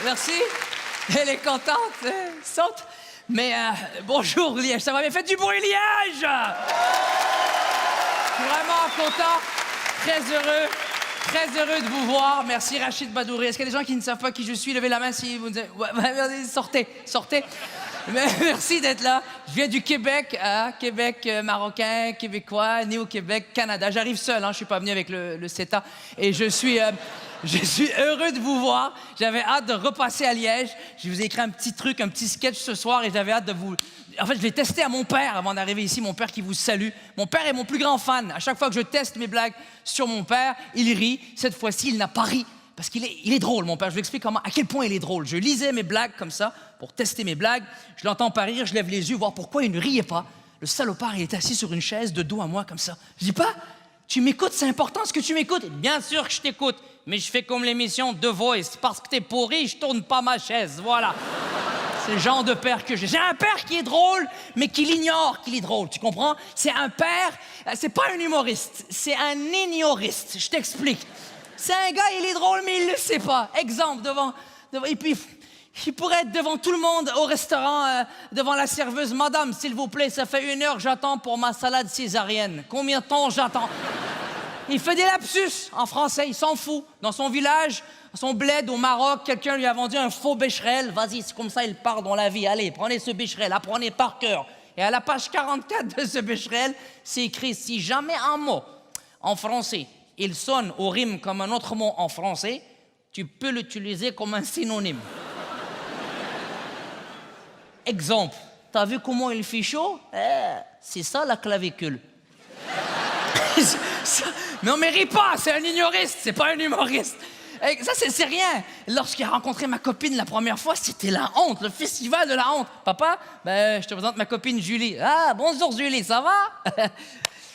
Merci. Elle est contente, saute. Mais bonjour Liège, ça va bien? Faites du bruit Liège! Je suis vraiment content, très heureux de vous voir. Merci Rachid Badouri. Est-ce qu'il y a des gens qui ne savent pas qui je suis? Levez la main si vous... Ouais, sortez. Mais merci d'être là. Je viens du Québec, Québec marocain, québécois, né au Québec, Canada. J'arrive seul, je ne suis pas venu avec le CETA. Et je suis heureux de vous voir. J'avais hâte de repasser à Liège. Je vous ai écrit un petit truc, un petit sketch ce soir et j'avais hâte de vous... En fait, je l'ai testé à mon père avant d'arriver ici, mon père qui vous salue. Mon père est mon plus grand fan. À chaque fois que je teste mes blagues sur mon père, il rit. Cette fois-ci, il n'a pas ri. Parce qu'il est drôle, mon père. Je vous explique à quel point il est drôle. Je lisais mes blagues comme ça, pour tester mes blagues. Je l'entends pas rire, je lève les yeux, voir pourquoi il ne riait pas. Le salopard, il est assis sur une chaise, de dos à moi, comme ça. Je dis pas, tu m'écoutes, c'est important ce que tu m'écoutes. Bien sûr que je t'écoute, mais je fais comme l'émission The Voice. Parce que t'es pourri, je tourne pas ma chaise, voilà. C'est le genre de père que j'ai. J'ai un père qui est drôle, mais qui l'ignore qu'il est drôle, tu comprends? C'est un père, c'est pas un humoriste, c'est un ignoriste. Je t'explique. C'est un gars, il est drôle, mais il le sait pas. Exemple, devant et puis, il pourrait être devant tout le monde au restaurant, devant la serveuse. Madame, s'il vous plaît, ça fait 1 heure que j'attends pour ma salade césarienne. Combien de temps j'attends? Il fait des lapsus en français, il s'en fout. Dans son village, son bled au Maroc, quelqu'un lui a vendu un faux Becherel. Vas-y, c'est comme ça, il part dans la vie. Allez, prenez ce Becherel, apprenez par cœur. Et à la page 44 de ce Becherel, c'est écrit « Si jamais un mot en français, il sonne ou rime comme un autre mot en français, tu peux l'utiliser comme un synonyme. » Exemple, t'as vu comment il fait chaud? C'est ça la clavicule. Non mais ris pas, c'est un ignoriste, c'est pas un humoriste. Ça, c'est rien. Lorsqu'il a rencontré ma copine la première fois, c'était la honte, le festival de la honte. Papa, je te présente ma copine Julie. Ah, bonjour Julie, ça va?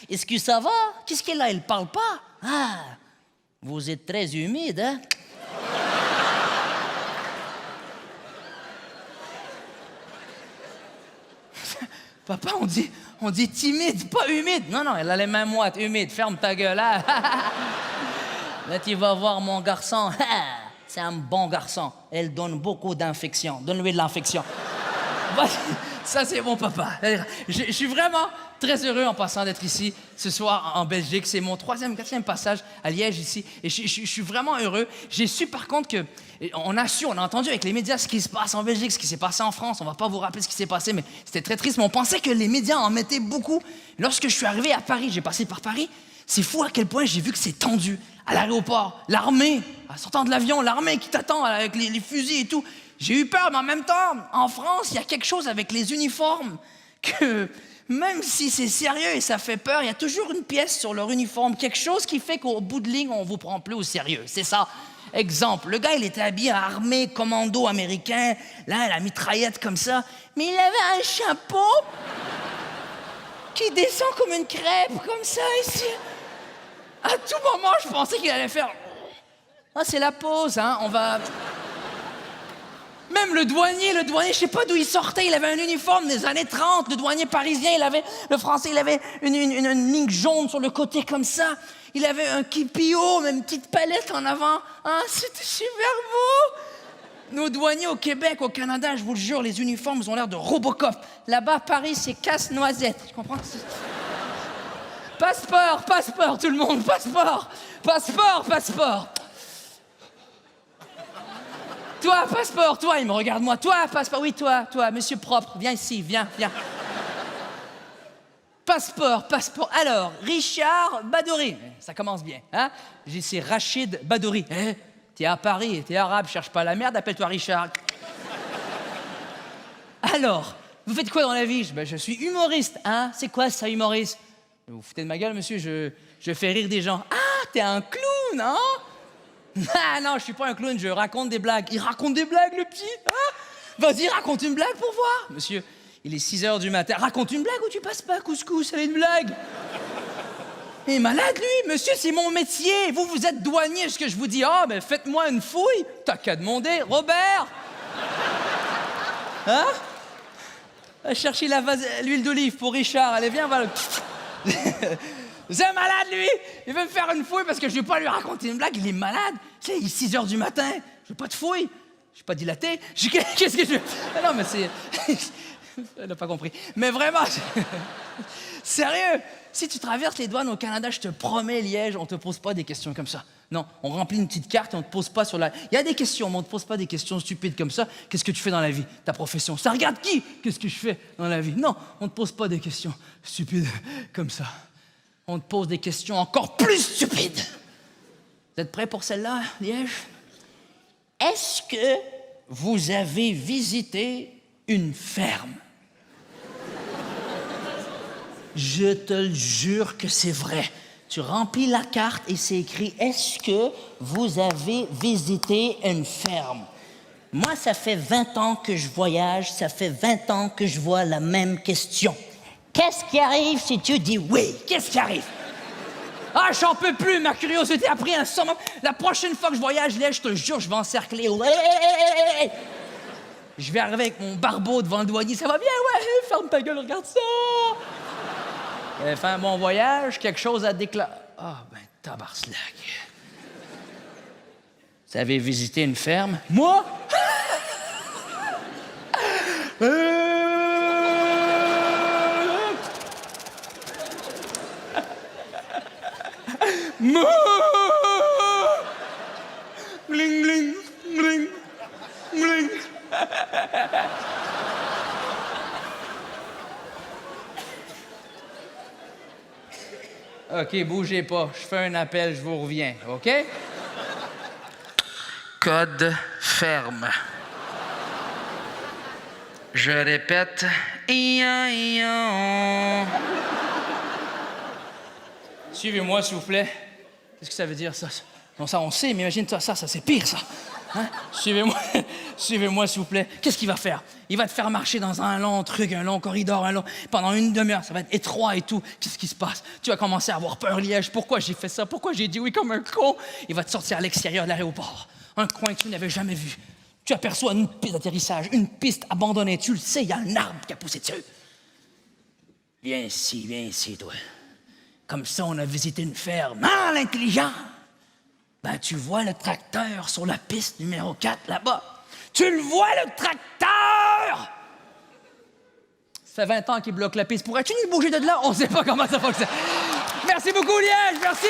Est-ce que ça va? Qu'est-ce qu'elle a? Elle parle pas? Ah, vous êtes très humide, hein? Papa, on dit timide, pas humide. Non, elle a les mains moites, humide. Ferme ta gueule, hein? Là, tu vas voir mon garçon. C'est un bon garçon. Elle donne beaucoup d'infections. Donne-lui de l'infection. Ça, c'est mon papa. Je suis vraiment très heureux en passant d'être ici ce soir en Belgique. C'est mon 3e, 4e passage à Liège ici. Et je suis vraiment heureux. J'ai su par contre que... On a entendu avec les médias ce qui se passe en Belgique, ce qui s'est passé en France. On va pas vous rappeler ce qui s'est passé, mais c'était très triste. Mais on pensait que les médias en mettaient beaucoup. Lorsque je suis arrivé à Paris, j'ai passé par Paris, c'est fou à quel point j'ai vu que c'est tendu. À l'aéroport, l'armée, en sortant de l'avion, l'armée qui t'attend avec les fusils et tout. J'ai eu peur, mais en même temps, en France, il y a quelque chose avec les uniformes que, même si c'est sérieux et ça fait peur, il y a toujours une pièce sur leur uniforme, quelque chose qui fait qu'au bout de ligne, on vous prend plus au sérieux. C'est ça. Exemple, le gars, il était habillé armé, commando américain, là, la mitraillette comme ça, mais il avait un chapeau qui descend comme une crêpe, comme ça, ici. À tout moment, je pensais qu'il allait faire... Ah, c'est la pause, hein, on va... Même le douanier, je sais pas d'où il sortait, il avait un uniforme des années 30, le douanier parisien, le français, il avait une ligne jaune sur le côté comme ça, il avait un kipio, même une petite palette en avant, hein, c'était super beau. Nos douaniers au Québec, au Canada, je vous le jure, les uniformes, ils ont l'air de Robocop. Là-bas, Paris, c'est casse-noisette, tu comprends? Passeport, tout le monde, passeport. Toi, passeport, toi, il me regarde, moi. Toi, passeport, oui, toi, monsieur propre, viens ici, viens. Passeport. Alors, Richard Badouri. Ça commence bien, hein? C'est Rachid Badouri. T'es à Paris, t'es arabe, cherche pas la merde, appelle-toi Richard. Alors, vous faites quoi dans la vie? Je suis humoriste, hein? C'est quoi ça, humoriste? Vous vous foutez de ma gueule, monsieur, je fais rire des gens. Ah, t'es un clown, hein? Ah non, je suis pas un clown, je raconte des blagues. Il raconte des blagues, le petit, hein? Vas-y, raconte une blague pour voir. Monsieur, il est 6h du matin. Raconte une blague ou tu passes pas, couscous, elle est une blague. Il est malade, lui, monsieur, c'est mon métier. Vous êtes douanier, ce que je vous dis. Ah, mais faites-moi une fouille. T'as qu'à demander. Robert? Hein? Va chercher l'huile d'olive pour Richard. Allez, viens, va. C'est malade, lui. Il veut me faire une fouille parce que je vais pas lui raconter une blague. Il est malade. Tu sais, il est 6h du matin. Je veux pas de fouilles. Je suis pas dilaté. Qu'est-ce que je... Ah non, mais c'est... Elle n'a pas compris. Mais vraiment, sérieux, si tu traverses les douanes au Canada, je te promets, Liège, on te pose pas des questions comme ça. Non, on remplit une petite carte et on te pose pas sur la... Il y a des questions, mais on te pose pas des questions stupides comme ça. Qu'est-ce que tu fais dans la vie? Ta profession. Ça regarde qui? Qu'est-ce que je fais dans la vie? Non, on te pose pas des questions stupides comme ça. On te pose des questions encore plus stupides. Vous êtes prêts pour celle-là, Liège? Est-ce que vous avez visité une ferme? Je te le jure que c'est vrai. Tu remplis la carte et c'est écrit « Est-ce que vous avez visité une ferme? » Moi, ça fait 20 ans que je voyage, ça fait 20 ans que je vois la même question. Qu'est-ce qui arrive si tu dis oui? Qu'est-ce qui arrive? Ah, j'en peux plus, ma curiosité a pris un summum. La prochaine fois que je voyage, là, je te jure, je vais encercler. Je vais arriver avec mon barbeau devant le douanier. Ça va bien? Ouais, ferme ta gueule, regarde ça! Faire un bon voyage, quelque chose à déclarer. Ah, ben, tabarslac. Vous avez visité une ferme? Moi? Bling, bling, bling, bling. OK, bougez pas. Je fais un appel, je vous reviens, OK? Code ferme. Je répète. Suivez-moi, s'il vous plaît. Qu'est-ce que ça veut dire, ça? Non, ça, on sait, mais imagine-toi ça, c'est pire, ça. Hein? Suivez-moi, suivez-moi, s'il vous plaît. Qu'est-ce qu'il va faire? Il va te faire marcher dans un long truc, un long corridor, pendant une demi-heure. Ça va être étroit et tout. Qu'est-ce qui se passe? Tu vas commencer à avoir peur, Liège. Pourquoi j'ai fait ça? Pourquoi j'ai dit oui comme un con? Il va te sortir à l'extérieur de l'aéroport. Un coin que tu n'avais jamais vu. Tu aperçois une piste d'atterrissage, une piste abandonnée. Tu le sais, il y a un arbre qui a poussé dessus. Viens ici, toi. Comme ça, on a visité une ferme. Ah, l'intelligent! Ben, tu vois le tracteur sur la piste numéro 4, là-bas. Tu le vois, le tracteur! Ça fait 20 ans qu'il bloque la piste. Pourrais-tu nous bouger de là? On ne sait pas comment ça fonctionne. Merci beaucoup, Liège. Merci.